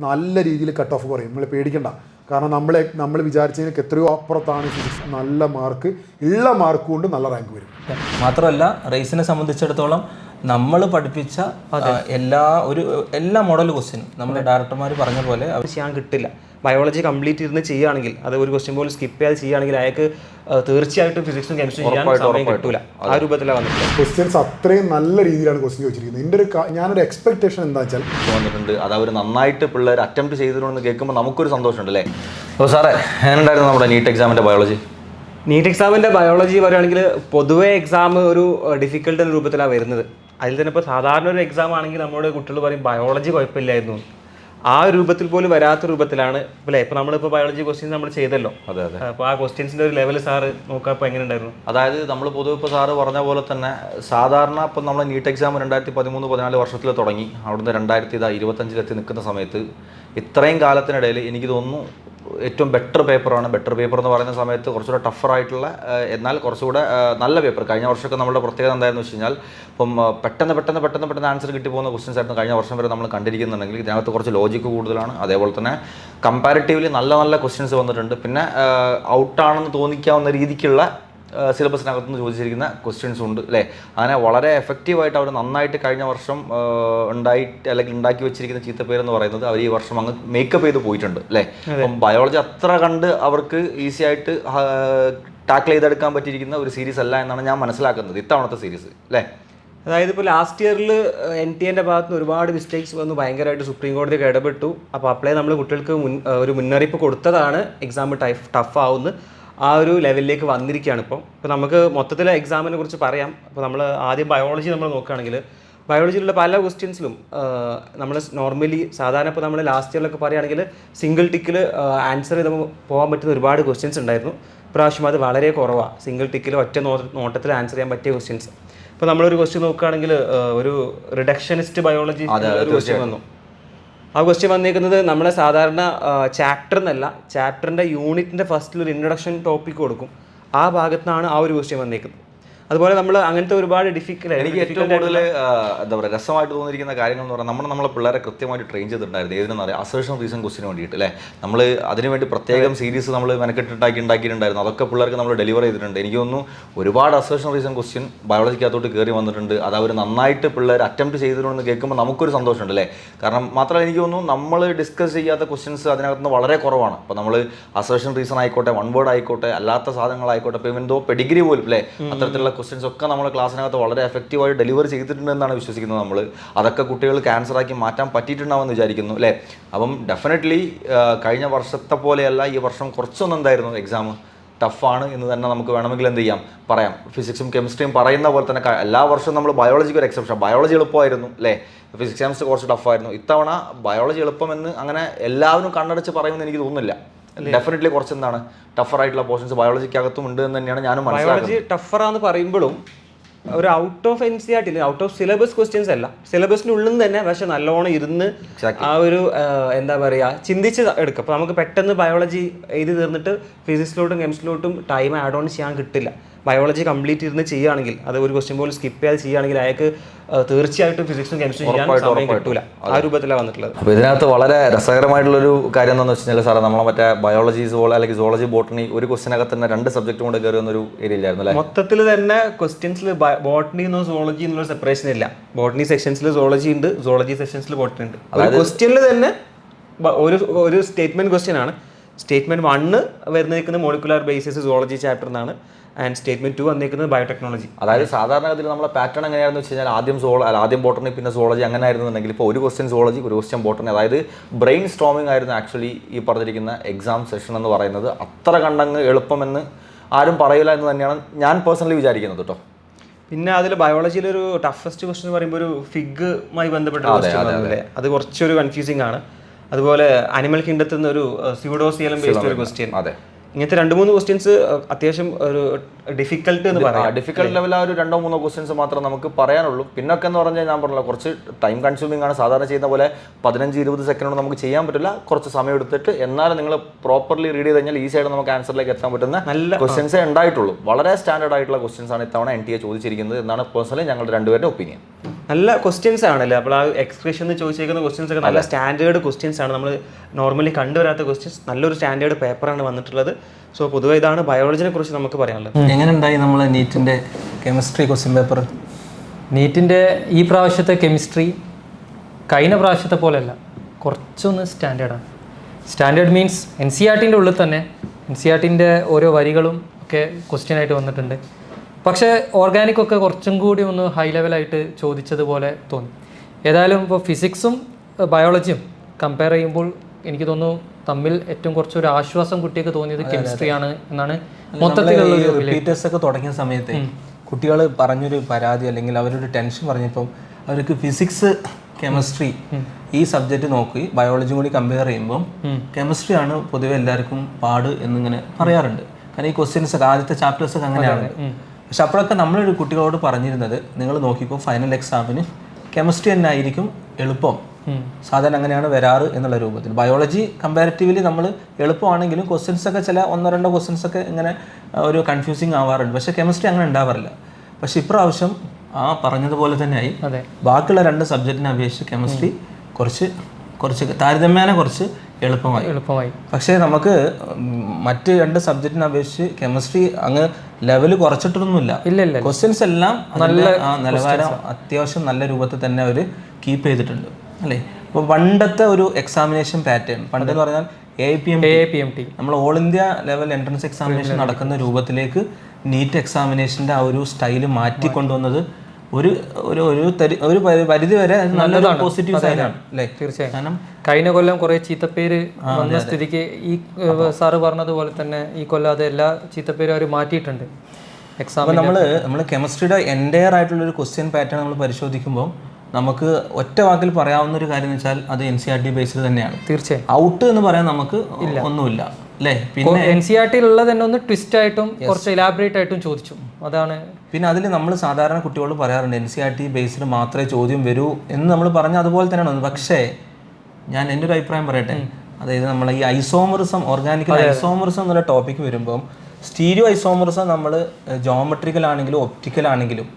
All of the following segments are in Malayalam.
നല്ല രീതിയിൽ കട്ട് ഓഫ് കുറയും. നമ്മൾ പേടിക്കണ്ട. കാരണം നമ്മൾ വിചാരിച്ചതിനൊക്കെ എത്രയോ അപ്പുറത്താണ് ഫിസിക്സ്. നല്ല മാർക്ക് ഉള്ള മാർക്ക് കൊണ്ട് നല്ല റാങ്ക് വരും. മാത്രമല്ല റേസിനെ സംബന്ധിച്ചിടത്തോളം നമ്മൾ പഠിപ്പിച്ച എല്ലാ മോഡൽ ക്വസ്റ്റ്യനും നമ്മുടെ ഡയറക്ടർമാർ പറഞ്ഞ പോലെ അവർ ചെയ്യാൻ കിട്ടില്ല. ബയോളജി കംപ്ലീറ്റ് ഇരുന്ന് ചെയ്യുകയാണെങ്കിൽ, അത് ഒരു ക്വസ്റ്റ്യൻ പോലും സ്കിപ്പ് ചെയ്യാതെ ചെയ്യുകയാണെങ്കിൽ അയാൾക്ക് തീർച്ചയായിട്ടും ഫിസിക്സും കെമിസ്ട്രിയും ചെയ്യാൻ സമയം കിട്ടൂല. ആ രൂപത്തിലാണ് വന്നിട്ടുള്ളത്. ക്വസ്റ്റ്യൻസ് അത്രയും നല്ല രീതിയിലാണ് ക്വസ്റ്റ്യൻ ചോദിച്ചിരിക്കുന്നത്. ഞാനൊരു എക്സ്പെക്ടേഷൻ എന്താ വെച്ചാൽ വന്നിട്ടുണ്ട്, അത് അവർ നന്നായിട്ട് പിള്ളേർ അറ്റംപ്റ്റ് ചെയ്തിട്ടുണ്ടെന്ന് കേൾക്കുമ്പോൾ നമുക്കൊരു സന്തോഷമുണ്ട് അല്ലേ? അപ്പോൾ സാറേ, എങ്ങനെയുണ്ടായിരുന്നു നമ്മുടെ നീറ്റ് എക്സാമിൻ്റെ ബയോളജി? നീറ്റ് എക്സാമിൻ്റെ ബയോളജി പറയുകയാണെങ്കിൽ പൊതുവേ എക്സാം ഒരു ഡിഫിക്കൽട്ട് രൂപത്തിലാണ് വരുന്നത്. അതിൽ തന്നെ ഇപ്പോൾ സാധാരണ ഒരു എക്സാം ആണെങ്കിൽ നമ്മുടെ കുട്ടികൾ പറയും ബയോളജി കുഴപ്പമില്ലായിരുന്നു. ആ രൂപത്തിൽ പോലും വരാത്ത രൂപത്തിലാണ് അല്ലേ? ഇപ്പോൾ നമ്മളിപ്പോൾ ബയോളജി ക്വസ്റ്റ്യൻസ് നമ്മൾ ചെയ്തല്ലോ. അതെ അതെ. അപ്പോൾ ആ ക്വസ്റ്റ്യൻസിൻ്റെ ഒരു ലെവൽ സാറ് നോക്കാപ്പോൾ എങ്ങനെ ഉണ്ടായിരുന്നു? അതായത് നമ്മൾ പൊതുവെ ഇപ്പോൾ സാറ് പറഞ്ഞ പോലെ തന്നെ സാധാരണ ഇപ്പം നമ്മൾ നീറ്റ് എക്സാം 2013-14 വർഷത്തിൽ തുടങ്ങി, അവിടുന്ന് 2025 നിൽക്കുന്ന സമയത്ത് ഇത്രയും കാലത്തിനിടയിൽ എനിക്ക് തോന്നുന്നു ഏറ്റവും ബെറ്റർ പേപ്പറാണ്. ബെറ്റർ പേപ്പർ എന്ന് പറയുന്ന സമയത്ത് കുറച്ചുകൂടെ ടഫറായിട്ടുള്ള, എന്നാൽ കുറച്ചുകൂടെ നല്ല പേപ്പർ. കഴിഞ്ഞ വർഷമൊക്കെ നമ്മുടെ പ്രത്യേകത എന്തായിരുന്നു വെച്ച് കഴിഞ്ഞാൽ, ഇപ്പം പെട്ടെന്ന് ആൻസർ കിട്ടി പോകുന്ന ക്വസ്റ്റ്യൻസ് ആയിരുന്നു കഴിഞ്ഞ വർഷം വരെ നമ്മൾ കണ്ടിരിക്കുന്നുണ്ടെങ്കിൽ ഇതിനകത്ത് കുറച്ച് ലോജിക്ക് കൂടുതലാണ്. അതേപോലെ തന്നെ കമ്പാരിറ്റീവ്ലി നല്ല ക്വസ്റ്റ്യൻസ് വന്നിട്ടുണ്ട്. പിന്നെ ഔട്ടാണെന്ന് തോന്നിക്കാവുന്ന രീതിക്കുള്ള സിലബസിനകത്തുനിന്ന് ചോദിച്ചിരിക്കുന്ന ക്വസ്റ്റ്യൻസ് ഉണ്ട് അല്ലേ? അങ്ങനെ വളരെ എഫക്റ്റീവായിട്ട് അവർ നന്നായിട്ട് കഴിഞ്ഞ വർഷം ഉണ്ടാക്കി വെച്ചിരിക്കുന്ന ചീത്തപ്പേരെന്ന് പറയുന്നത് അവർ ഈ വർഷം അങ്ങ് മേക്കപ്പ് ചെയ്ത് പോയിട്ടുണ്ട് അല്ലേ? അപ്പം ബയോളജി അത്ര കണ്ട് അവർക്ക് ഈസി ആയിട്ട് ടാക്കിൾ ചെയ്തെടുക്കാൻ പറ്റിയിരിക്കുന്ന ഒരു സീരീസ് അല്ല എന്നാണ് ഞാൻ മനസ്സിലാക്കുന്നത് ഇത്തവണത്തെ സീരീസ് അല്ലേ? അതായത് ഇപ്പോൾ ലാസ്റ്റ് ഇയറിൽ NTA ഭാഗത്ത് നിന്ന് ഒരുപാട് മിസ്റ്റേക്സ് വന്നു, ഭയങ്കരമായിട്ട് സുപ്രീം കോടതിയൊക്കെ ഇടപെട്ടു. അപ്പോൾ അപ്ലൈ നമ്മൾ കുട്ടികൾക്ക് ഒരു മുന്നറിയിപ്പ് കൊടുത്തതാണ് എക്സാം ടഫ് ആവുമെന്ന്. ആ ഒരു ലെവലിലേക്ക് വന്നിരിക്കുകയാണ് ഇപ്പോൾ നമുക്ക് മൊത്തത്തിൽ എക്സാമിനെ കുറിച്ച് പറയാം. അപ്പോൾ നമ്മൾ ആദ്യം ബയോളജി നമ്മൾ നോക്കുകയാണെങ്കിൽ, ബയോളജിയിലുള്ള പല ക്വസ്റ്റ്യൻസിലും നമ്മൾ നോർമലി സാധാരണ ഇപ്പോൾ നമ്മൾ ലാസ്റ്റ് ഇയറിലൊക്കെ പറയുകയാണെങ്കിൽ സിംഗിൾ ടിക്കിൽ ആൻസർ ചെയ്ത് പോകാൻ പറ്റുന്ന ഒരുപാട് ക്വസ്റ്റ്യൻസ് ഉണ്ടായിരുന്നു. ഇപ്രാവശ്യം അത് വളരെ കുറവാണ്. സിംഗിൾ ടിക്കിൽ ഒറ്റ നോട്ടത്തിൽ ആൻസർ ചെയ്യാൻ പറ്റിയ ക്വസ്റ്റ്യൻസ്. ഇപ്പോൾ നമ്മളൊരു ക്വസ്റ്റ്യൻ നോക്കുകയാണെങ്കിൽ, ഒരു റിഡക്ഷനിസ്റ്റ് ബയോളജി ഒരു ക്വസ്റ്റ്യൻ വന്നു. ആ ക്വസ്റ്റ്യൻ വന്നിരിക്കുന്നത് നമ്മുടെ സാധാരണ ചാപ്റ്റർ എന്നല്ല, ചാപ്റ്ററിൻ്റെ യൂണിറ്റിൻ്റെ ഫസ്റ്റിൽ ഒരു ഇൻട്രൊഡക്ഷൻ ടോപ്പിക് കൊടുക്കും. ആ ഭാഗത്താണ് ആ ഒരു ക്വസ്റ്റ്യൻ വന്നിരിക്കുന്നത്. അതുപോലെ നമ്മൾ അങ്ങനത്തെ ഒരുപാട് എനിക്ക് ഏറ്റവും കൂടുതൽ എന്താ പറയുക രസമായിട്ട് തോന്നിയിരിക്കുന്ന കാര്യങ്ങൾ എന്ന് പറഞ്ഞാൽ നമ്മളെ പിള്ളേരെ കൃത്യമായിട്ട് ട്രെയിൻ ചെയ്തിട്ടുണ്ടായിരുന്നു. ഏതെന്ന് പറയാം, അസേർഷൻ റീസൺ ക്വസ്റ്റിന് വേണ്ടിയിട്ട് അല്ലേ? നമ്മൾ അതിനുവേണ്ടി പ്രത്യേകം സീരീസ് നമ്മൾ ഉണ്ടാക്കിയിട്ടുണ്ടായിരുന്നു. അതൊക്കെ പിള്ളേർക്ക് നമ്മൾ ഡെലിവർ ചെയ്തിട്ടുണ്ട്. എനിക്ക് തോന്നുന്നു ഒരുപാട് അസേർഷൻ റീസൺ ക്വസ്റ്റ്യൻ ബയോളജിക്കകത്തോട്ട് കയറി വന്നിട്ടുണ്ട്. അത് അവർ നന്നായിട്ട് പിള്ളേർ അറ്റംപ്റ്റ് ചെയ്തിട്ടുണ്ടെന്ന് കേൾക്കുമ്പോൾ നമുക്കൊരു സന്തോഷമുണ്ട് അല്ലേ? കാരണം മാത്രമല്ല എനിക്ക് തോന്നുന്നു നമ്മൾ ഡിസ്കസ് ചെയ്യാത്ത ക്വസ്റ്റ്യൻസ് അതിനകത്ത് വളരെ കുറവാണ്. അപ്പോൾ നമ്മൾ അസേർഷൻ റീസൺ ആയിക്കോട്ടെ, വൺ വേർഡ് ആയിക്കോട്ടെ, അല്ലാത്ത സാധനങ്ങളായിക്കോട്ടെ, ഇപ്പോൾ എന്തോ പെഡിഗ്രി പോലും അല്ലേ, അത്തരത്തിലുള്ള ക്വസ്റ്റ്യൻസ് ഒക്കെ നമ്മൾ ക്ലാസ്സിനകത്ത് വളരെ എഫക്റ്റീവായി ഡെലിവർ ചെയ്തിട്ടുണ്ടെന്നാണ് വിശ്വസിക്കുന്നത് നമ്മൾ. അതൊക്കെ കുട്ടികൾക്ക് ആൻസറാക്കി മാറ്റാൻ പറ്റിയിട്ടുണ്ടാവുമെന്ന് വിചാരിക്കുന്നു അല്ലേ? അപ്പം ഡെഫിനറ്റ്ലി കഴിഞ്ഞ വർഷത്തെ പോലെയല്ല ഈ വർഷം കുറച്ചൊന്നും എന്തായിരുന്നു എക്സാം ടഫാണ് എന്ന് തന്നെ നമുക്ക് വേണമെങ്കിൽ എന്ത് ചെയ്യാം പറയാം. ഫിസിക്സും കെമിസ്ട്രിയും പറയുന്ന പോലെ തന്നെ എല്ലാ വർഷവും നമ്മൾ ബയോളജിക്ക് ഒരു എക്സെപ്ഷൻ, ബയോളജി എളുപ്പമായിരുന്നു അല്ലേ? ഫിസിക്സ് കെമിസ്ട്രി കുറച്ച് ടഫായിരുന്നു. ഇത്തവണ ബയോളജി എളുപ്പമെന്ന് അങ്ങനെ എല്ലാവരും കണ്ണടച്ച് പറയുമെന്ന് എനിക്ക് തോന്നുന്നില്ല. ഡെഫിനറ്റ്ലി കുറച്ച് എന്താണ് ടഫറായിട്ടുള്ള പോർഷൻസ് ബയോളജിക്കകത്തും ഉണ്ട് എന്ന് തന്നെയാണ് ഞാനും മനസ്സിലാക്കുന്നത്. ബയോളജി ടഫറാന്ന് പറയുമ്പോഴും ഒരു out of NCERT, out of syllabus questions അല്ല, സിലബസിനുള്ളിൽ നിന്ന് തന്നെ പക്ഷെ നല്ലോണം ഇരുന്ന് ആ ഒരു എന്താ പറയുക ചിന്തിച്ച് എടുക്കും. അപ്പോൾ നമുക്ക് പെട്ടെന്ന് ബയോളജി എഴുതി തീർന്നിട്ട് ഫിസിക്സിലോട്ടും കെമിസ്ട്രിയിലോട്ടും ടൈം ആഡ് ഓൺ ചെയ്യാൻ കിട്ടില്ല. ബയോളജി കംപ്ലീറ്റ് ഇരുന്ന് ചെയ്യുകയാണെങ്കിൽ, അത് ഒരു ക്വസ്റ്റ്യൻ പോലും സ്കിപ്പ് ചെയ്യാതെ ചെയ്യുകയാണെങ്കിൽ അയാൾക്ക് തീർച്ചയായിട്ടും ഫിസിക്സും കെമിസ്ട്രിയും ചെയ്യാൻ സമയം കിട്ടില്ല. ആ രൂപത്തിലാണ് വന്നിട്ടുള്ളത്. അപ്പോൾ ഇതിനകത്ത് വളരെ രസകരമായിട്ടുള്ളൊരു കാര്യം എന്താണെന്ന് വെച്ച് കഴിഞ്ഞാൽ സാറേ, നമ്മളെ മറ്റേ ബയോളജി അല്ലെങ്കിൽ സോളജി ബോട്ടണി ഒരു ക്വസ്റ്റിനകത്ത് തന്നെ 2 സബ്ജക്റ്റും കൊണ്ട് കയറി വന്നൊരു ഏരിയയിലായിരുന്നു അല്ലേ? മൊത്തത്തിൽ തന്നെ ക്വസ്റ്റ്യൻസിൽ ബോട്ടണി എന്നോ സോളജി എന്നുള്ള സെപ്പറേഷൻ ഇല്ല. ബോട്ടണി സെക്ഷൻസിൽ സോളജി ഉണ്ട്, സോളജി സെക്ഷൻസിൽ ബോട്ടണി ഉണ്ട്. അതായത് ക്വസ്റ്റ്യനിൽ തന്നെ ഒരു സ്റ്റേറ്റ്മെന്റ് ക്വസ്റ്റ്യൻ ആണ്. സ്റ്റേറ്റ്മെന്റ് 1 വരുന്നിരിക്കുന്നത് മോളിക്കുലാർ ബേസിസ് സോളജി ചാപ്റ്റർ എന്നാണ്. ആൻഡ് സ്റ്റേറ്റ്മെന്റ് 2 വന്നിരിക്കുന്നത് ബയോടെക്നോളജി. അതായത് സാധാരണഗതിയിൽ നമ്മളെ പാറ്റേൺ എങ്ങനെയാണെന്ന് വെച്ച് കഴിഞ്ഞാൽ ആദ്യം ബോട്ടണി പിന്നെ സോളജി അങ്ങനെ ആയിരുന്നുണ്ടെങ്കിൽ ഇപ്പോൾ ഒരു ക്വസ്റ്റ്യൻ സോളജി ഒരു ക്വസ്റ്റ്യൻ ബോട്ടണി. അതായത് ബ്രെയിൻ സ്റ്റോമിംഗ് ആയിരുന്നു ആക്ച്വലി ഈ പറഞ്ഞിരിക്കുന്ന എക്സാം സെഷൻ എന്ന് പറയുന്നത്. അത്ര കണ്ടങ്ങ് എളുപ്പമെന്ന് ആരും പറയില്ല എന്ന് തന്നെയാണ് ഞാൻ പേഴ്സണലി വിചാരിക്കുന്നത് കേട്ടോ. പിന്നെ അതിൽ ബയോളജിയിലൊരു ടഫസ്റ്റ് ക്വസ്റ്റ്യൻ എന്ന് പറയുമ്പോൾ ഒരു ഫിഗുമായി ബന്ധപ്പെട്ട ക്വസ്റ്റ്യൻ, അത് കുറച്ചൊരു കൺഫ്യൂസിംഗ് ആണ്. അതുപോലെ അനിമൽ കിങ്ഡത്തിൽ നിന്ന് ഒരു സ്യൂഡോസിയലം ബേസ്ഡ് ഒരു ക്വസ്റ്റ്യൻ. അതെ, ഇങ്ങനത്തെ 2-3 ക്വസ്റ്റ്യൻസ് അത്യാവശ്യം ഒരു ഡിഫിക്കൽട്ട് എന്ന് പറയാം. ഡിഫിക്കൽട്ട് ലെവൽ ആ ഒരു 2-3 ക്വസ്റ്റ്യൻസ് മാത്രം നമുക്ക് പറയാനുള്ളൂ. പിന്നൊക്കെ എന്ന് പറഞ്ഞാൽ ഞാൻ പറഞ്ഞില്ല, കുറച്ച് ടൈം കൺസ്യൂമിംഗ് ആണ്. സാധാരണ ചെയ്യുന്ന പോലെ 15-20 സെക്കൻഡ് കൊണ്ട് നമുക്ക് ചെയ്യാൻ പറ്റില്ല. കുറച്ച് സമയം എടുത്തിട്ട് എന്നാലും നിങ്ങൾ പ്രോപ്പർലി റീഡ് ചെയ്ത് കഴിഞ്ഞാൽ ഈസി ആയിട്ട് നമുക്ക് ആൻസറിലേക്ക് എത്താൻ പറ്റുന്ന നല്ല ക്വസ്റ്റ്യൻസേ ഉണ്ടായിട്ടുള്ളൂ. വളരെ സ്റ്റാൻഡേർഡ് ആയിട്ടുള്ള ക്വസ്റ്റ്യൻസ് ആണ് ഇത്തവണ NTA ചോദിച്ചിരിക്കുന്നത് എന്നാണ് പേഴ്സണലി ഞങ്ങളുടെ രണ്ടുപേരുടെ ഒപ്പീനിയൻ. നല്ല ക്വസ്റ്റ്യൻസ് ആണല്ലോ. അപ്പോൾ ആ എക്സ്പ്രഷൻ എന്ന് ചോദിച്ചേക്കുന്ന ക്വസ്റ്റ്യൻസ് ഒക്കെ നല്ല സ്റ്റാൻഡേർഡ് ക്വസ്റ്റ്യൻസ് ആണ്. നമ്മൾ നോർമലി കണ്ടുവരാത്ത ക്വസ്റ്റ്യൻസ്, നല്ലൊരു സ്റ്റാൻഡേർഡ് പേപ്പറാണ് വന്നിട്ടുള്ളത്. സോ പൊതുവെ ഇതാണ് ബയോളജിനെ കുറിച്ച് നമുക്ക് പറയാനുള്ളത്. എങ്ങനെ ഉണ്ടായി നമ്മൾ നീറ്റിൻ്റെ കെമിസ്ട്രി ക്വസ്റ്റ്യൻ പേപ്പർ? നീറ്റിൻ്റെ ഈ പ്രാവശ്യത്തെ കെമിസ്ട്രി കഴിഞ്ഞ പ്രാവശ്യത്തെ പോലെയല്ല, കുറച്ചൊന്ന് സ്റ്റാൻഡേർഡാണ്. സ്റ്റാൻഡേർഡ് മീൻസ് NCERT ഉള്ളിൽ തന്നെ NCERT ഓരോ വരികളും ഒക്കെ ക്വസ്റ്റ്യൻ ആയിട്ട് വന്നിട്ടുണ്ട്. പക്ഷേ ഓർഗാനിക്കൊക്കെ കുറച്ചും കൂടി ഒന്ന് ഹൈ ലെവലായിട്ട് ചോദിച്ചതുപോലെ തോന്നി. ഏതായാലും ഇപ്പോൾ ഫിസിക്സും ബയോളജിയും കമ്പയർ ചെയ്യുമ്പോൾ എനിക്ക് തോന്നുന്നു തമ്മിൽ ഏറ്റവും കുറച്ചൊരു ആശ്വാസം കുട്ടിയൊക്കെ തോന്നിയത് കെമിസ്ട്രിയാണ് എന്നാണ് മൊത്തത്തിലുള്ള റിപ്പീറ്റേഴ്സ് ഒക്കെ തുടങ്ങിയ സമയത്ത് കുട്ടികൾ പറഞ്ഞൊരു പരാതി അല്ലെങ്കിൽ അവരൊരു ടെൻഷൻ പറഞ്ഞപ്പം അവർക്ക് ഫിസിക്സ് കെമിസ്ട്രി ഈ സബ്ജക്റ്റ് നോക്കി ബയോളജിയും കൂടി കമ്പയർ ചെയ്യുമ്പം കെമിസ്ട്രി ആണ് പൊതുവെ എല്ലാവർക്കും പാട് എന്നിങ്ങനെ പറയാറുണ്ട്. കാരണം ഈ ക്വസ്റ്റ്യൻസ് ഒക്കെ ആദ്യത്തെ ചാപ്റ്റേഴ്സ് ഒക്കെ അങ്ങനെയാണ്. പക്ഷെ അപ്പോഴൊക്കെ നമ്മളൊരു കുട്ടികളോട് പറഞ്ഞിരുന്നത്, നിങ്ങൾ നോക്കിക്കോ ഫൈനൽ എക്സാമിന് കെമിസ്ട്രി തന്നെ ആയിരിക്കും എളുപ്പം, സാധാരണ അങ്ങനെയാണ് വരാറ് എന്നുള്ള രൂപത്തിൽ. ബയോളജി കമ്പാരിറ്റീവ്ലി നമ്മൾ എളുപ്പമാണെങ്കിലും ക്വസ്റ്റ്യൻസ് ഒക്കെ ചില 1-2 ക്വസ്റ്റ്യൻസ് ഒക്കെ ഇങ്ങനെ ഒരു കൺഫ്യൂസിങ് ആവാറുണ്ട്. പക്ഷേ കെമിസ്ട്രി അങ്ങനെ ഉണ്ടാവാറില്ല. പക്ഷെ ഇപ്രാവശ്യം ആ പറഞ്ഞതുപോലെ തന്നെയായി. ബാക്കിയുള്ള 2 സബ്ജക്റ്റിനെ അപേക്ഷിച്ച് കെമിസ്ട്രി കുറച്ച് താരതമ്യേന കുറച്ച് എളുപ്പമായി. പക്ഷേ നമുക്ക് മറ്റ് 2 സബ്ജക്റ്റിനെ അപേക്ഷിച്ച് കെമിസ്ട്രി അങ്ങ് ലെവൽ കുറച്ചിട്ടൊന്നുമില്ല. ക്വസ്റ്റ്യൻസ് എല്ലാം നല്ല നിലവാരം അത്യാവശ്യം നല്ല രൂപത്തിൽ തന്നെ അവർ കീപ്പ് ചെയ്തിട്ടുണ്ട് അല്ലേ. ഇപ്പോൾ പണ്ടത്തെ ഒരു എക്സാമിനേഷൻ പാറ്റേൺ, പണ്ടെന്ന് പറഞ്ഞാൽ AIPMT നമ്മൾ all India level entrance examination നടക്കുന്ന രൂപത്തിലേക്ക് നീറ്റ് എക്സാമിനേഷൻ്റെ ആ ഒരു സ്റ്റൈല് മാറ്റിക്കൊണ്ടുവന്നത് ഒരു പരിധി വരെ നല്ലൊരു പോസിറ്റീവ് സൈനാണ് അല്ലേ. തീർച്ചയായും. കാരണം കഴിഞ്ഞ കൊല്ലം കുറേ ചീത്തപ്പേര് വന്ന സ്ഥിതിക്ക് ഈ സാറ് പറഞ്ഞതുപോലെ തന്നെ ഈ കൊല്ലം അത് എല്ലാ ചീത്തപ്പേരും അവർ മാറ്റിയിട്ടുണ്ട് എക്സാം. നമ്മൾ കെമിസ്ട്രിയുടെ എൻറ്റയർ ആയിട്ടുള്ളൊരു ക്വസ്റ്റ്യൻ പാറ്റേൺ നമ്മൾ പരിശോധിക്കുമ്പോൾ നമുക്ക് ഒറ്റ വാക്കിൽ പറയാവുന്ന ഒരു കാര്യം എന്ന് വെച്ചാൽ അത് NCERT ബേസ്ഡ് തന്നെയാണ്. തീർച്ചയായും. ഔട്ട് എന്ന് പറയാൻ നമുക്ക് ഒന്നുമില്ല അല്ലേ. പിന്നെ NCERT ഉള്ളത് തന്നെ ഒന്ന് ട്വിസ്റ്റ് ആയിട്ടും കുറച്ച് ഇലാബറേറ്റ് ആയിട്ടും ചോദിച്ചു, അതാണ്. പിന്നെ അതിൽ നമ്മൾ സാധാരണ കുട്ടികളോട് പറയാറുണ്ട് NCERT ബേസ്ഡ് മാത്രമേ ചോദ്യം വരൂ എന്ന് നമ്മൾ പറഞ്ഞാൽ അതുപോലെ തന്നെയാണ്. പക്ഷേ ഞാൻ എൻ്റെ ഒരു അഭിപ്രായം പറയട്ടെ. അതായത് നമ്മൾ ഈ ഐസോമറിസം, ഓർഗാനിക്കൽ ഐസോമറിസം എന്നുള്ള ടോപ്പിക്ക് വരുമ്പം സ്റ്റീരിയോ ഐസോമറിസം നമ്മൾ ജോമെട്രിക്കൽ ആണെങ്കിലും ഒപ്റ്റിക്കൽ ആണെങ്കിലും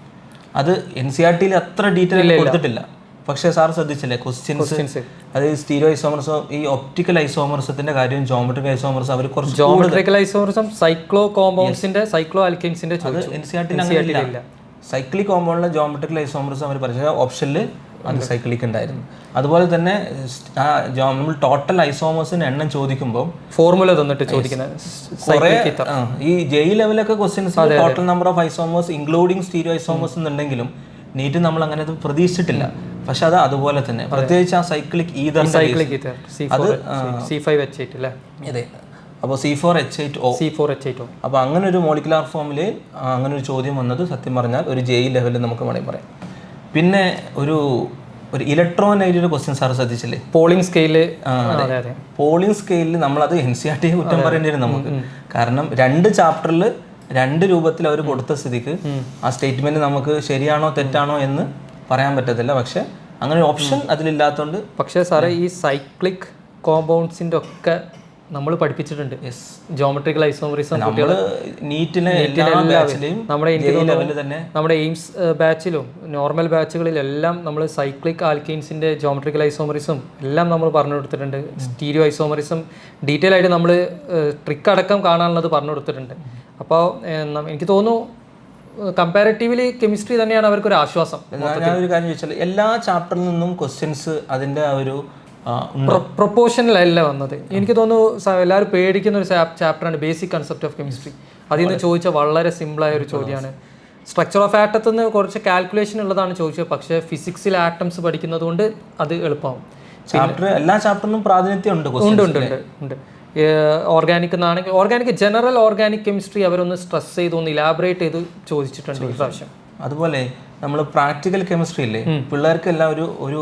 അത് NCERT അത്ര ഡീറ്റെയിൽ കൊടുത്തിട്ടില്ല. പക്ഷേ സാർ ശ്രദ്ധിച്ചില്ലേ ക്വസ്റ്റ്യൻസ്, അത് സ്റ്റീരിയോ ഐസോമറിസം, ഈ ഒപ്റ്റിക്കൽ ഐസോമറിസത്തിന്റെ കാര്യം, ജോമെട്രിക്കൽ ഐസോമറിസം അവർ കുറച്ച് ജോമെട്രിക്കൽ ഐസോമറിസം സൈക്ലോ കോമ്പൗണ്ട്സിന്റെ സൈക്ലോ ആൽക്കെൻസിന്റെ NCERT അങ്ങനെ സൈക്ലിക് കോമ്പൗണ്ടിലെ ജോമെട്രിക്കൽ ഐസോമറിസം അവർ പറഞ്ഞ ഓപ്ഷനിൽ അത് സൈക്ലിക് ഉണ്ടായിരുന്നു. അതുപോലെ തന്നെ നമ്മൾ ടോട്ടൽ ഐസോമേഴ്സിന്റെ എണ്ണം ചോദിക്കുമ്പോൾ ഫോർമുല തന്നിട്ട് ചോദിക്കുന്നത് ഈ JEE ലെവലൊക്കെ questions total number of isomers including stereo isomers എന്നുണ്ടെങ്കിലും നീറ്റ് നമ്മൾ അങ്ങനെ പ്രതീക്ഷിച്ചിട്ടില്ല. പക്ഷെ അത് അതുപോലെ തന്നെ പ്രത്യേകിച്ച് ആ സൈക്ലിക് ഈതർ അത് C5H8 അല്ലേ. അതെ. അപ്പോൾ C4H8O. അപ്പോൾ അങ്ങനെ ഒരു മോളിക്കുലാർ ഫോമിൽ അങ്ങനെ ഒരു ചോദ്യം വന്നത് സത്യം പറഞ്ഞാൽ ഒരു JEE ലെവലിൽ നമുക്ക് വേണമെങ്കിൽ പറയാം. പിന്നെ ഒരു ഇലക്ട്രോണൈറ്റ് ക്വസ്റ്റ്യൻ സാർ ശ്രദ്ധിച്ചില്ലേ, പോളിംഗ് സ്കെയില്. പോളിംഗ് സ്കെയിലിൽ നമ്മളത് NCERT കുറ്റം പറയേണ്ടി വരും നമുക്ക്. കാരണം 2 ചാപ്റ്ററിൽ 2 രൂപത്തിൽ അവർ കൊടുത്ത സ്ഥിതിക്ക് ആ സ്റ്റേറ്റ്മെന്റ് നമുക്ക് ശരിയാണോ തെറ്റാണോ എന്ന് പറയാൻ പറ്റത്തില്ല. പക്ഷെ അങ്ങനെ ഒരു ഓപ്ഷൻ അതിലില്ലാത്തതുകൊണ്ട്. പക്ഷേ സാറേ ഈ സൈക്ലിക് കോമ്പൗണ്ട്സിന്റെ ഒക്കെ നമ്മൾ പഠിപ്പിച്ചിട്ടുണ്ട്. ജോമെട്രിക്കൽ ഐസോമറിസം നമ്മുടെ എയിംസ് ബാച്ചിലും നോർമൽ ബാച്ചുകളിലെല്ലാം നമ്മൾ സൈക്ലിക് ആൽക്കെയിൻസിന്റെ ജോമെട്രിക്കൽ ഐസോമറിസം എല്ലാം നമ്മൾ പറഞ്ഞു കൊടുത്തിട്ടുണ്ട്. സ്റ്റീരിയോ ഐസോമറിസം ഡീറ്റെയിൽ ആയിട്ട് നമ്മൾ ട്രിക്ക് അടക്കം കാണാനുള്ളത് പറഞ്ഞു കൊടുത്തിട്ടുണ്ട്. അപ്പോൾ എനിക്ക് തോന്നുന്നു കമ്പാരിറ്റീവ്ലി കെമിസ്ട്രി തന്നെയാണ് അവർക്കൊരു ആശ്വാസം. ഞാനൊരു കാര്യം ചോദിച്ചാൽ എല്ലാ ചാപ്റ്ററിൽ നിന്നും ക്വസ്റ്റ്യൻസ് അതിൻ്റെ ആ ഒരു പ്രൊപ്പോർഷനിലല്ല വന്നത്. എനിക്ക് തോന്നുന്നു എല്ലാവരും പേടിക്കുന്ന ഒരു ചാപ്റ്ററാണ് ബേസിക് കൺസെപ്റ്റ് ഓഫ് കെമിസ്ട്രി. അതിൽ നിന്ന് ചോദിച്ച വളരെ സിമ്പിളായ ഒരു ചോദ്യമാണ്. സ്ട്രക്ചർ ഓഫ് ആറ്റത്തിൽ നിന്ന് കുറച്ച് കാൽക്കുലേഷൻ ഉള്ളതാണ് ചോദിച്ചത്. പക്ഷേ ഫിസിക്സിൽ ആറ്റംസ് പഠിക്കുന്നത് കൊണ്ട് അത് എളുപ്പമാവും. എല്ലാ ചാപ്റ്ററിനും പ്രാതിനിധ്യം ഉണ്ട്. ഓർഗാനിക് ജനറൽ ഓർഗാനിക് കെമിസ്ട്രി അവരൊന്ന് സ്ട്രെസ് ചെയ്ത് ഒന്ന് ഇലാബറേറ്റ് ചെയ്ത് ചോദിച്ചിട്ടുണ്ട് ഈ പ്രാവശ്യം. അതുപോലെ നമ്മൾ പ്രാക്ടിക്കൽ കെമിസ്ട്രി ഇല്ലേ, പിള്ളേർക്കെല്ലാം ഒരു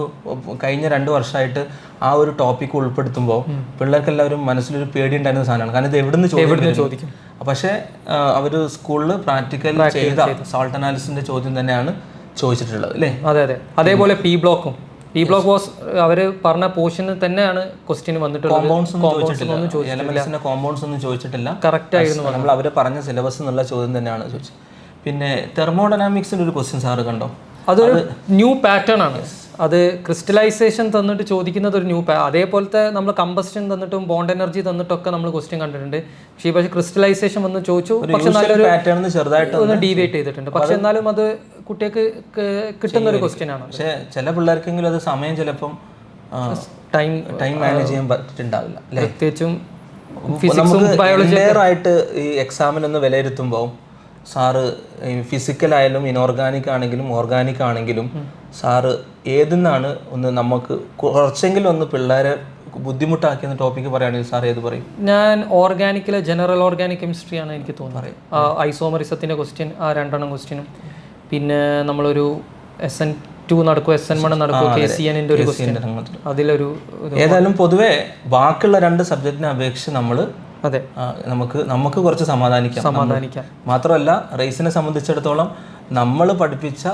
കഴിഞ്ഞ 2 വർഷമായിട്ട് ആ ഒരു ടോപ്പിക് ഉൾപ്പെടുത്തുമ്പോൾ പിള്ളേർക്കെല്ലാവരും മനസ്സിലൊരു പേടി ഉണ്ടായിരുന്ന സാധനമാണ്. കാരണം ഇത് എവിടുന്ന് ചോദിക്കും. പക്ഷേ അവർ സ്കൂളിൽ പ്രാക്ടിക്കൽ ചെയ്ത സോൾട്ട് അനാലിസിന്റെ ചോദ്യം തന്നെയാണ് ചോദിച്ചിട്ടുള്ളത് അല്ലേ. അതെ. അതേപോലെ പി ബ്ലോക്ക് വാസ് അവർ പറഞ്ഞ പോർഷനിൽ തന്നെയാണ് ക്വസ്റ്റ്യൻ വന്നിട്ടുള്ളത്. കോമ്പൗണ്ട്സ് ഒന്നും ചോദിച്ചിട്ടില്ല. കറക്റ്റ് ആയിരുന്നു. നമ്മൾ അവർ പറഞ്ഞ സിലബസ് എന്നുള്ള ചോദ്യം തന്നെയാണ് ചോദിച്ചത്. പിന്നെ തെർമോഡൈനാമിക്സിന്റെ ഒരു ക്വസ്റ്റ്യൻ സാറ് കണ്ടോ? അതൊരു ന്യൂ പാറ്റേൺ ആണ്. അത് ക്രിസ്റ്റലൈസേഷൻ തന്നിട്ട് ചോദിക്കുന്നത് ഒരു ന്യൂ അതേപോലത്തെ നമ്മൾ കമ്പസ്റ്റൻ തന്നിട്ടും ബോണ്ട് എനർജി തന്നിട്ടൊക്കെ നമ്മൾ ക്വസ്റ്റ്യൻ കണ്ടിട്ടുണ്ട്. പക്ഷേ ക്രിസ്റ്റലൈസേഷൻ വന്ന് ചോദിച്ചു, പക്ഷെ നല്ലൊരു പാറ്റേൺ ചെറുതായിട്ട് ഒന്ന് ഡീവിയേറ്റ് ചെയ്തിട്ടുണ്ട്. പക്ഷെ എന്നാലും അത് കുട്ടികൾക്ക് കിട്ടുന്ന ഒരു ക്വസ്റ്റ്യൻ ആണ്. പക്ഷേ ചില പിള്ളേർക്കെങ്കിലും അത് സമയം ചിലപ്പം ടൈം മാനേജ് ചെയ്യാൻ പറ്റുന്നുണ്ടാവില്ല. പ്രത്യേകിച്ചും ആയിട്ട് ഈ എക്സാമിനൊന്ന് വിലയിരുത്തുമ്പോൾ സാറ് ഫിസിക്കലായാലും ഇനോർഗാനിക് ആണെങ്കിലും ഓർഗാനിക് ആണെങ്കിലും സാറ് ഏതെന്നാണ് ഒന്ന് നമുക്ക് കുറച്ചെങ്കിലും ഒന്ന് പിള്ളേരെ ബുദ്ധിമുട്ടാക്കിയ ടോപ്പിക്ക് പറയുകയാണെങ്കിൽ സാർ ഏത് പറയും? ഞാൻ ഓർഗാനിക്കിലെ ജനറൽ ഓർഗാനിക് കെമിസ്ട്രി ആണ് എനിക്ക് തോന്നുന്നത്. ഐസോമറിസത്തിൻ്റെ ക്വസ്റ്റ്യൻ, ആ 2 ക്വസ്റ്റ്യനും, പിന്നെ നമ്മളൊരു SN2 നടക്കും, SN1 നടക്കും, KCN-ന്റെ ഒരു ക്വസ്റ്റ്യൻ, അതിലൊരു ഏതായാലും പൊതുവേ ബാക്കിയുള്ള 2 സബ്ജക്റ്റിനെ അപേക്ഷിച്ച് നമ്മൾ അതെ നമുക്ക് കുറച്ച് സമാധാനിക്കാം. മാത്രമല്ല റേസിനെ സംബന്ധിച്ചിടത്തോളം നമ്മൾ പഠിപ്പിച്ച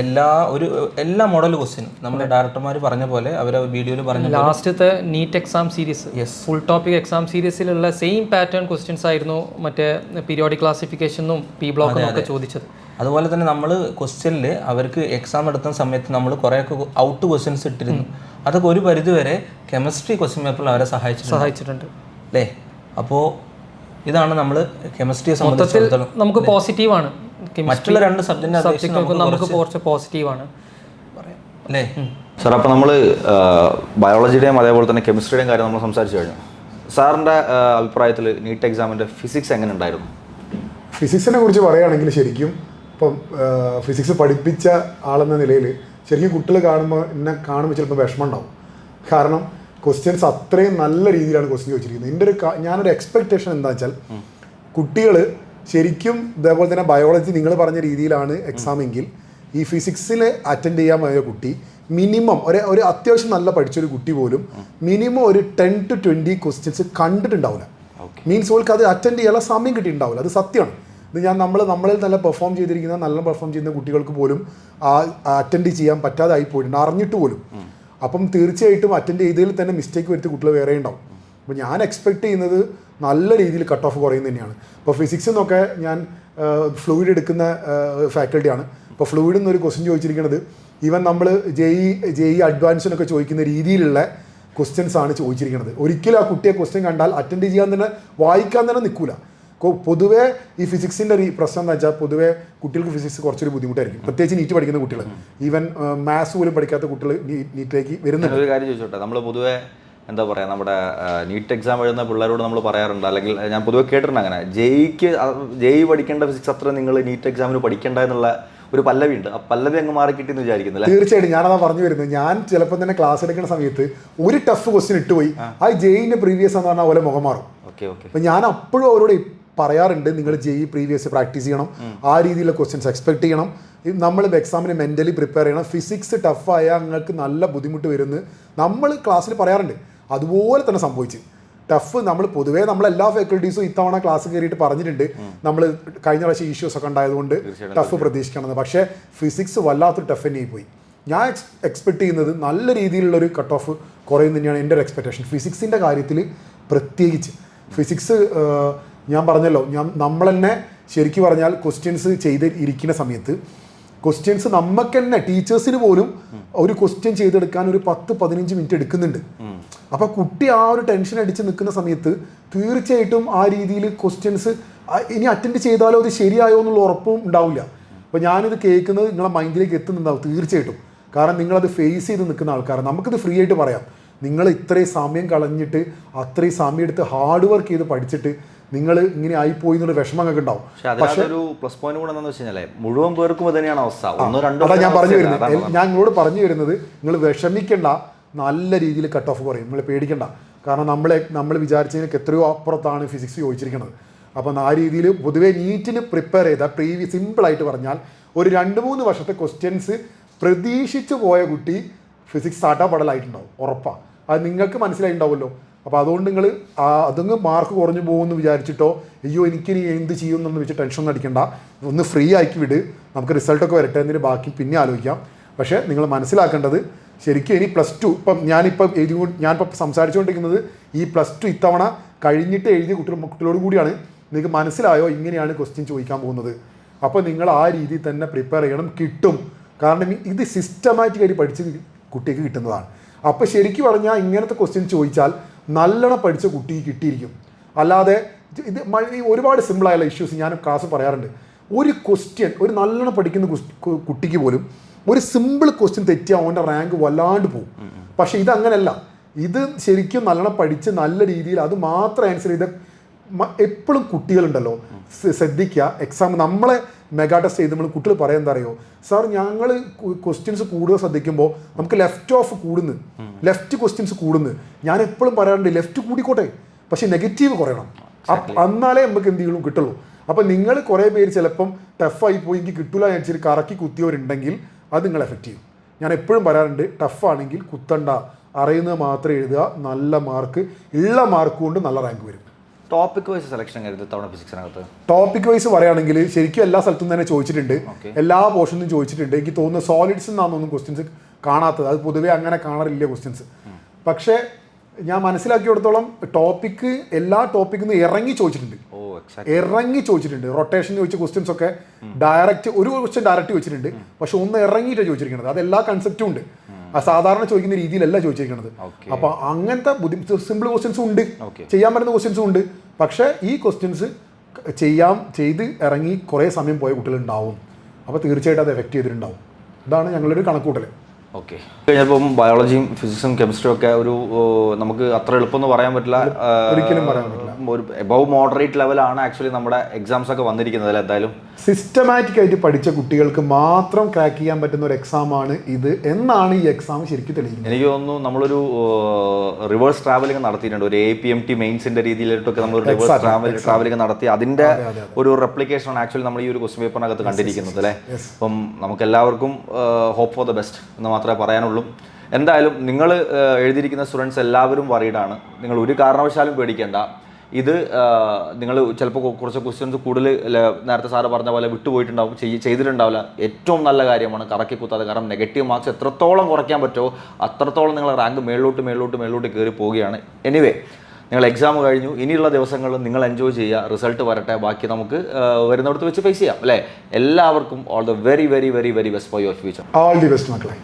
എല്ലാ മോഡൽ ക്വസ്റ്റ്യനും നമ്മുടെ ഡയറക്ടർമാർ പറഞ്ഞ പോലെ അവരെ വീഡിയോയിൽ പറഞ്ഞ ലാസ്റ്റത്തെ NEET exam series full topic exam സീരീസിലുള്ള സെയിം പാറ്റേൺ ക്വസ്റ്റ്യൻസ് ആയിരുന്നു മറ്റേ പീരിയോഡിക് ക്ലാസിഫിക്കേഷനും പി ബ്ലോക്കും ഒക്കെ ചോദിച്ചത്. അതുപോലെ തന്നെ നമ്മൾ ക്വസ്റ്റ്യനിൽ അവർക്ക് എക്സാം നടത്തുന്ന സമയത്ത് നമ്മൾ കുറേയൊക്കെ ഔട്ട് ക്വസ്റ്റ്യൻസ് ഇട്ടിരുന്നു. അതൊക്കെ ഒരു പരിധിവരെ കെമിസ്ട്രി ക്വസ്റ്റ്യൻ പേപ്പറിൽ അവരെ സഹായിച്ചിട്ടുണ്ട് അല്ലേ? അപ്പോൾ ഇതാണ് നമ്മൾ കെമിസ്ട്രിയെ സംബന്ധിച്ചിടത്തോളം നമുക്ക് പോസിറ്റീവാണ്. മറ്റുള്ള 2 സബ്ജക്റ്റുകൾക്ക് നമുക്ക് കുറച്ച് പോസിറ്റീവാണ് അല്ലേ സാർ? അപ്പോൾ നമ്മൾ ബയോളജിയുടെയും അതേപോലെ തന്നെ കെമിസ്ട്രിയുടെയും കാര്യം നമ്മൾ സംസാരിച്ചു കഴിഞ്ഞു. സാറിൻ്റെ അഭിപ്രായത്തിൽ നീറ്റ് എക്സാമിൻ്റെ ഫിസിക്സ് എങ്ങനെ ഉണ്ടായിരുന്നു? ഫിസിക്സിനെ കുറിച്ച് പറയുകയാണെങ്കിൽ ശരിക്കും ഇപ്പം ഫിസിക്സ് പഠിപ്പിച്ച ആളെന്ന നിലയിൽ ശരിക്കും കുട്ടികൾ കാണുമ്പോൾ ചിലപ്പോൾ വിഷമം ഉണ്ടാവും. കാരണം ക്വസ്റ്റ്യൻസ് അത്രയും നല്ല രീതിയിലാണ് ക്വസ്റ്റ്യൻ ചോദിച്ചിരിക്കുന്നത്. ഞാനൊരു എക്സ്പെക്റ്റേഷൻ എന്താ വെച്ചാൽ കുട്ടികൾ ശരിക്കും ഇതേപോലെ തന്നെ ബയോളജി നിങ്ങൾ പറഞ്ഞ രീതിയിലാണ് എക്സാം എങ്കിൽ ഈ ഫിസിക്സിൽ അറ്റൻഡ് ചെയ്യാൻ പോയ കുട്ടി മിനിമം ഒരു അത്യാവശ്യം നല്ല പഠിച്ചൊരു കുട്ടി പോലും മിനിമം ഒരു 10 to 20 ക്വസ്റ്റ്യൻസ് കണ്ടിട്ടുണ്ടാവില്ല. മീൻസ് ഓൾക്ക് അത് അറ്റൻഡ് ചെയ്യാനുള്ള സമയം കിട്ടിയിട്ടുണ്ടാവില്ല. അത് സത്യമാണ്. ഇത് നമ്മളിൽ നല്ല പെർഫോം ചെയ്യുന്ന കുട്ടികൾക്ക് പോലും അറ്റൻഡ് ചെയ്യാൻ പറ്റാതായി പോയിട്ടുണ്ട്, അറിഞ്ഞിട്ട് പോലും. അപ്പം തീർച്ചയായിട്ടും അറ്റൻഡ് ചെയ്തതിൽ തന്നെ മിസ്റ്റേക്ക് വരുത്തി കുട്ടികൾ വേറെ ഉണ്ടാവും. അപ്പോൾ ഞാൻ എക്സ്പെക്ട് ചെയ്യുന്നത് നല്ല രീതിയിൽ കട്ട് ഓഫ് കുറയുന്നത് തന്നെയാണ്. ഇപ്പോൾ ഫിസിക്സ് എന്നൊക്കെ ഞാൻ ഫ്ലൂയിഡ് എടുക്കുന്ന ഫാക്കൽറ്റിയാണ്. ഇപ്പോൾ ഫ്ലൂയിഡിൽ നിന്നൊരു ക്വസ്റ്റ്യൻ ചോദിച്ചിരിക്കുന്നത് ഈവൻ നമ്മൾ ജെഇ അഡ്വാൻസിനൊക്കെ ചോദിക്കുന്ന രീതിയിലുള്ള ക്വസ്റ്റ്യൻസ് ആണ് ചോദിച്ചിരിക്കുന്നത്. ഒരിക്കലും ആ കുട്ടിയെ ക്വസ്റ്റ്യൻ കണ്ടാൽ അറ്റൻഡ് ചെയ്യാൻ തന്നെ വായിക്കാൻ തന്നെ നിൽക്കില്ല. പൊതുവേ ഈ ഫിസിക്സിൻ്റെ പ്രശ്നം എന്ന് വെച്ചാൽ പൊതുവേ കുട്ടികൾക്ക് ഫിസിക്സ് കുറച്ചൊരു ബുദ്ധിമുട്ടായിരിക്കും, പ്രത്യേകിച്ച് നീറ്റ് പഠിക്കുന്ന കുട്ടികൾ. ഈവൻ മാത്സ് പോലും പഠിക്കാത്ത കുട്ടികൾ നീറ്റിലേക്ക് വരുന്നുണ്ട്. ഒരു കാര്യം ചോദിച്ചോട്ടെ, നമ്മൾ പൊതുവേ എന്താ പറയുക, നമ്മുടെ നീറ്റ് എക്സാം എഴുതുന്ന പിള്ളേരോട് നമ്മൾ പറയാറുണ്ട്, അല്ലെങ്കിൽ ഞാൻ പൊതുവെ കേട്ടിട്ടുണ്ട് അങ്ങനെ, ജെഇ പഠിക്കേണ്ട ഫിസിക്സ് അത്ര നിങ്ങൾ നീറ്റ് എക്സാമിന് പഠിക്കേണ്ട എന്നുള്ള ഒരു പല്ലവി ഉണ്ട്. ആ പല്ലവി അങ്ങ് മാറി കിട്ടിയെന്ന് വിചാരിക്കുന്നില്ല? തീർച്ചയായിട്ടും ഞാനതാ പറഞ്ഞു വരുന്നത്. ഞാൻ ചിലപ്പോൾ തന്നെ ക്ലാസ് എടുക്കുന്ന സമയത്ത് ഒരു ടഫ് ക്വസ്റ്റ്യൻ ഇട്ടുപോയി, ആ ജെഇൻ്റെ പ്രീവിയസ് എന്ന് പറഞ്ഞാൽ പോലെ മുഖം മാറും. അപ്പം ഞാൻ അപ്പോഴും അവരോട് പറയാറുണ്ട്, നിങ്ങൾ ജെഇ പ്രീവിയസ് പ്രാക്ടീസ് ചെയ്യണം, ആ രീതിയിലുള്ള ക്വസ്റ്റ്യൻസ് എക്സ്പെക്ട് ചെയ്യണം, നമ്മൾ എക്സാമിന് മെൻ്റലി പ്രിപ്പയർ ചെയ്യണം. ഫിസിക്സ് ടഫായാൽ നിങ്ങൾക്ക് നല്ല ബുദ്ധിമുട്ട് വരുമെന്ന് നമ്മൾ ക്ലാസ്സിൽ പറയാറുണ്ട്. അതുപോലെ തന്നെ സംഭവിച്ചു. ടഫ് പൊതുവേ നമ്മളെല്ലാ ഫാക്കൽറ്റീസും ഇത്തവണ ക്ലാസ് കയറിയിട്ട് പറഞ്ഞിട്ടുണ്ട്, നമ്മൾ കഴിഞ്ഞ പ്രാവശ്യം ഇഷ്യൂസ് ഒക്കെ ഉണ്ടായതുകൊണ്ട് ടഫ് പ്രതീക്ഷിക്കണമെന്ന്. പക്ഷേ ഫിസിക്സ് വല്ലാത്തൊരു ടഫ് തന്നെയായി പോയി. ഞാൻ എക്സ്പെക്ട് ചെയ്യുന്നത് നല്ല രീതിയിലുള്ളൊരു കട്ട് ഓഫ് കുറയും തന്നെയാണ് എൻ്റെ ഒരു എക്സ്പെക്റ്റേഷൻ. ഫിസിക്സിൻ്റെ കാര്യത്തിൽ പ്രത്യേകിച്ച് ഫിസിക്സ് ഞാൻ പറഞ്ഞല്ലോ, നമ്മൾ തന്നെ ശരിക്കും പറഞ്ഞാൽ ക്വസ്റ്റ്യൻസ് ചെയ്ത് ഇരിക്കുന്ന സമയത്ത് ക്വസ്റ്റ്യൻസ് നമുക്ക് തന്നെ ടീച്ചേഴ്സിന് പോലും ഒരു ക്വസ്റ്റ്യൻ ചെയ്തെടുക്കാൻ ഒരു 10-15 മിനിറ്റ് എടുക്കുന്നുണ്ട്. അപ്പോൾ കുട്ടി ആ ഒരു ടെൻഷൻ അടിച്ച് നിൽക്കുന്ന സമയത്ത് തീർച്ചയായിട്ടും ആ രീതിയിൽ ക്വസ്റ്റ്യൻസ് ഇനി അറ്റൻഡ് ചെയ്താലോ അത് ശരിയായോ എന്നുള്ള ഉറപ്പും ഉണ്ടാവില്ല. അപ്പോൾ ഞാനിത് കേൾക്കുന്നത് നിങ്ങളെ മൈൻഡിലേക്ക് എത്തുന്നുണ്ടാവും തീർച്ചയായിട്ടും. കാരണം നിങ്ങളത് ഫേസ് ചെയ്ത് നിൽക്കുന്ന ആൾക്കാരാണ്. നമുക്കിത് ഫ്രീ ആയിട്ട് പറയാം. നിങ്ങൾ ഇത്രയും സമയം കളഞ്ഞിട്ട് അത്രയും സമയം എടുത്ത് ഹാർഡ് വർക്ക് ചെയ്ത് പഠിച്ചിട്ട് നിങ്ങൾ ഇങ്ങനെ ആയിപ്പോയി എന്നുള്ള വിഷമങ്ങളൊക്കെ ഉണ്ടാവും. പക്ഷേ ഒരു പ്ലസ് പോയിന്റ് കൂടെ എന്താണെന്ന് വെച്ച് കഴിഞ്ഞാൽ മുഴുവൻ പേർക്കും തന്നെയാണ് അവസ്ഥ. അതാ ഞാൻ പറഞ്ഞു വരുന്നത്. ഞാൻ നിങ്ങളോട് പറഞ്ഞു വരുന്നത്, നിങ്ങൾ വിഷമിക്കേണ്ട, നല്ല രീതിയിൽ കട്ട് ഓഫ് കുറയും, നിങ്ങൾ പേടിക്കേണ്ട. കാരണം നമ്മൾ വിചാരിച്ചതിനൊക്കെ എത്രയോ അപ്പുറത്താണ് ഫിസിക്സ് ചോദിച്ചിരിക്കുന്നത്. അപ്പം ആ രീതിയിൽ പൊതുവേ നീറ്റിന് പ്രിപ്പയർ ചെയ്ത സിമ്പിളായിട്ട് പറഞ്ഞാൽ ഒരു 2-3 വർഷത്തെ ക്വസ്റ്റ്യൻസ് പ്രതീക്ഷിച്ചു പോയ കുട്ടി ഫിസിക്സ് സാട്ടാപടലായിട്ടുണ്ടാവും, ഉറപ്പാണ്. അത് നിങ്ങൾക്ക് മനസ്സിലായിട്ടുണ്ടാവുമല്ലോ. അപ്പോൾ അതുകൊണ്ട് നിങ്ങൾ അതങ്ങ് മാർക്ക് കുറഞ്ഞു പോകുമെന്ന് വിചാരിച്ചിട്ടോ അയ്യോ എനിക്കിനി എന്ത് ചെയ്യുമെന്നൊന്ന് വെച്ച് ടെൻഷൻ അടിക്കണ്ട, ഒന്ന് ഫ്രീ ആക്കി വിട്, നമുക്ക് റിസൾട്ടൊക്കെ വരട്ടെ, എന്നതിന് ബാക്കി പിന്നെ ആലോചിക്കാം. പക്ഷേ നിങ്ങൾ മനസ്സിലാക്കേണ്ടത് ശരിക്കും ഇനി +2 ഇപ്പം ഞാനിപ്പോൾ സംസാരിച്ചുകൊണ്ടിരിക്കുന്നത് ഈ +2 ഇത്തവണ കഴിഞ്ഞിട്ട് എഴുതിയ കുട്ടികളോട് കൂടിയാണ്. നിങ്ങൾക്ക് മനസ്സിലായോ ഇങ്ങനെയാണ് ക്വസ്റ്റ്യൻ ചോദിക്കാൻ പോകുന്നത്. അപ്പോൾ നിങ്ങൾ ആ രീതിയിൽ തന്നെ പ്രിപ്പയർ ചെയ്യണം. കിട്ടും, കാരണം ഇത് സിസ്റ്റമാറ്റിക്കായിട്ട് പഠിച്ച് കുട്ടിക്ക് കിട്ടുന്നതാണ്. അപ്പോൾ ശരിക്കും പറഞ്ഞാൽ ഇങ്ങനത്തെ ക്വസ്റ്റ്യൻ ചോദിച്ചാൽ നല്ലോണം പഠിച്ച കുട്ടിക്ക് കിട്ടിയിരിക്കും. അല്ലാതെ ഇത് ഒരുപാട് സിമ്പിളായുള്ള ഇഷ്യൂസ് ഞാൻ ക്ലാസ് പറയാറുണ്ട്. ഒരു ക്വസ്റ്റ്യൻ ഒരു നല്ലോണം പഠിക്കുന്ന കുട്ടിക്ക് പോലും ഒരു സിമ്പിൾ ക്വസ്റ്റ്യൻ തെറ്റിയാൽ അവൻ്റെ റാങ്ക് വല്ലാണ്ട് പോകും. പക്ഷേ ഇതങ്ങനെയല്ല. ഇത് ശരിക്കും നല്ലോണം പഠിച്ച് നല്ല രീതിയിൽ അത് മാത്രം ആൻസർ ചെയ്ത് എപ്പോഴും കുട്ടികളുണ്ടല്ലോ ശ്രദ്ധിക്കുക. എക്സാം നമ്മളെ മെഗാ ടെസ്റ്റ് ചെയ്തുമ്പോൾ കുട്ടികൾ പറയാൻ എന്താ അറിയോ, സാർ ഞങ്ങൾ ക്വസ്റ്റ്യൻസ് കൂടുതൽ ശ്രദ്ധിക്കുമ്പോൾ നമുക്ക് ലെഫ്റ്റ് ക്വസ്റ്റ്യൻസ് കൂടുന്നു. ഞാൻ എപ്പോഴും പറയാറുണ്ട് ലെഫ്റ്റ് കൂടിക്കോട്ടെ, പക്ഷേ നെഗറ്റീവ് കുറയണം. എന്നാലേ നമുക്ക് എന്തെങ്കിലും കിട്ടുള്ളൂ. അപ്പം നിങ്ങൾ കുറേ പേര് ചിലപ്പം ടഫായി പോയി എനിക്ക് കിട്ടില്ല വിചാരിച്ചിട്ട് കറക്കി കുത്തിയവരുണ്ടെങ്കിൽ അത് നിങ്ങൾ എഫക്റ്റ് ചെയ്യും. ഞാൻ എപ്പോഴും പറയാറുണ്ട് ടഫാണെങ്കിൽ കുത്തണ്ട, അറിയുന്നത് മാത്രം എഴുതുക, നല്ല മാർക്ക് ഉള്ള മാർക്ക് കൊണ്ട് നല്ല റാങ്ക് വരും. ടോപ്പിക് വൈസ് സെലക്ഷൻ കരുതി തവണ ഫിസിക്സിനകത്ത് ടോപ്പിക് വൈസ് പറയുകയാണെങ്കിൽ ശരിക്കും എല്ലാ സ്ഥലത്തും തന്നെ ചോദിച്ചിട്ടുണ്ട്, എല്ലാ പോർഷനും ചോദിച്ചിട്ടുണ്ട്. എനിക്ക് തോന്നുന്നു സോളിഡ്സ് എന്നാണെന്നൊന്നും ക്വസ്റ്റ്യൻസ് കാണാത്തത്. അത് പൊതുവേ അങ്ങനെ കാണാറില്ല ക്വസ്റ്റ്യൻസ്. പക്ഷേ ഞാൻ മനസ്സിലാക്കിയിടത്തോളം ടോപ്പിക്ക് എല്ലാ ടോപ്പിക്കിൽ നിന്ന് ഇറങ്ങി ചോദിച്ചിട്ടുണ്ട്. റൊട്ടേഷൻ ചോദിച്ച ക്വസ്റ്റ്യൻസ് ഒക്കെ ഡയറക്റ്റ് ഒരു ക്വസ്റ്റ്യൻ ഡയറക്റ്റ് ചോദിച്ചിട്ടുണ്ട്, പക്ഷെ ഒന്ന് ഇറങ്ങിയിട്ടാണ് ചോദിച്ചിരിക്കുന്നത്. അത് എല്ലാ കൺസെപ്റ്റും ഉണ്ട്. ആ സാധാരണ ചോദിക്കുന്ന രീതിയിലല്ല ചോദിച്ചിരിക്കുന്നത്. അപ്പോൾ അങ്ങനത്തെ സിമ്പിൾ ക്വസ്റ്റ്യൻസും ഉണ്ട്, ചെയ്യാൻ പറ്റുന്ന ക്വസ്റ്റ്യൻസും ഉണ്ട്. പക്ഷേ ഈ ക്വസ്റ്റ്യൻസ് ചെയ്ത് ഇറങ്ങി കുറേ സമയം പോയ കുട്ടികളുണ്ടാവും. അപ്പോൾ തീർച്ചയായിട്ടും അത് എഫക്റ്റ് ചെയ്തിട്ടുണ്ടാവും. ഇതാണ് ഞങ്ങളൊരു കണക്കൂട്ടൽ. ഓക്കെ. കഴിഞ്ഞപ്പം ബയോളജിയും ഫിസിക്സും കെമിസ്ട്രിയും ഒക്കെ ഒരു നമുക്ക് അത്ര എളുപ്പമൊന്നും പറയാൻ പറ്റില്ല, ഒരിക്കലും പറയാൻ പറ്റില്ല. ഒരു എബവ് മോഡറേറ്റ് ലെവലാണ് ആക്ച്വലി നമ്മുടെ എക്സാംസ് ഒക്കെ വന്നിരിക്കുന്നത്. എന്തായാലും സിസ്റ്റമാറ്റിക് ആയിട്ട് പഠിച്ച കുട്ടികൾക്ക് മാത്രം ക്രാക്ക് ചെയ്യാൻ പറ്റുന്ന ഒരു എക്സാമാണ് ഇത് എന്നാണ് ഈ എക്സാം ശരിക്കും തെളിയിക്കുന്നത്. എനിക്ക് തോന്നുന്നു നമ്മളൊരു റിവേഴ്സ് ട്രാവലിംഗ് നടത്തിയിട്ടുണ്ട്. ഒരു APMT മെയിൻസിന്റെ രീതിയിലിട്ടൊക്കെ നമ്മൾ റിവേഴ്സ് ട്രാവലിംഗ് നടത്തി അതിന്റെ ഒരു റെപ്ലിക്കേഷനാണ് ആക്ച്വലി നമ്മൾ ഈ ഒരു ക്വസ്റ്റ്യൻ പേപ്പറിനകത്ത് കണ്ടിരിക്കുന്നത് അല്ലേ. അപ്പം നമുക്ക് എല്ലാവർക്കും ഹോപ്പ് ഫോർ ദ ബെസ്റ്റ് എന്ന് മാത്രമേ പറയാനുള്ളൂ. എന്തായാലും നിങ്ങൾ എഴുതിയിരിക്കുന്ന സ്റ്റുഡൻസ് എല്ലാവരും വറീഡാണ്. നിങ്ങൾ ഒരു കാരണവശാലും പേടിക്കേണ്ട. ഇത് നിങ്ങൾ ചിലപ്പോൾ കുറച്ച് ക്വസ്റ്റ്യൻസ് കൂടുതൽ നേരത്തെ സാറ് പറഞ്ഞ പോലെ വിട്ടുപോയിട്ടുണ്ടാവും, ചെയ്തിട്ടുണ്ടാവില്ല. ഏറ്റവും നല്ല കാര്യമാണ് കറക്കി കുത്താതെ. കാരണം നെഗറ്റീവ് മാർക്സ് എത്രത്തോളം കുറയ്ക്കാൻ പറ്റുമോ അത്രത്തോളം നിങ്ങൾ റാങ്ക് മേളിലോട്ട് കയറി പോവുകയാണ്. എനിവേ, നിങ്ങൾ എക്സാം കഴിഞ്ഞു. ഇനിയുള്ള ദിവസങ്ങളിൽ നിങ്ങൾ എൻജോയ് ചെയ്യുക, റിസൾട്ട് വരട്ടെ, ബാക്കി നമുക്ക് വരുന്നിടത്ത് വെച്ച് ഫേസ് ചെയ്യാം അല്ലേ. എല്ലാവർക്കും all the very very very very best for your future. All the best മക്കളെ.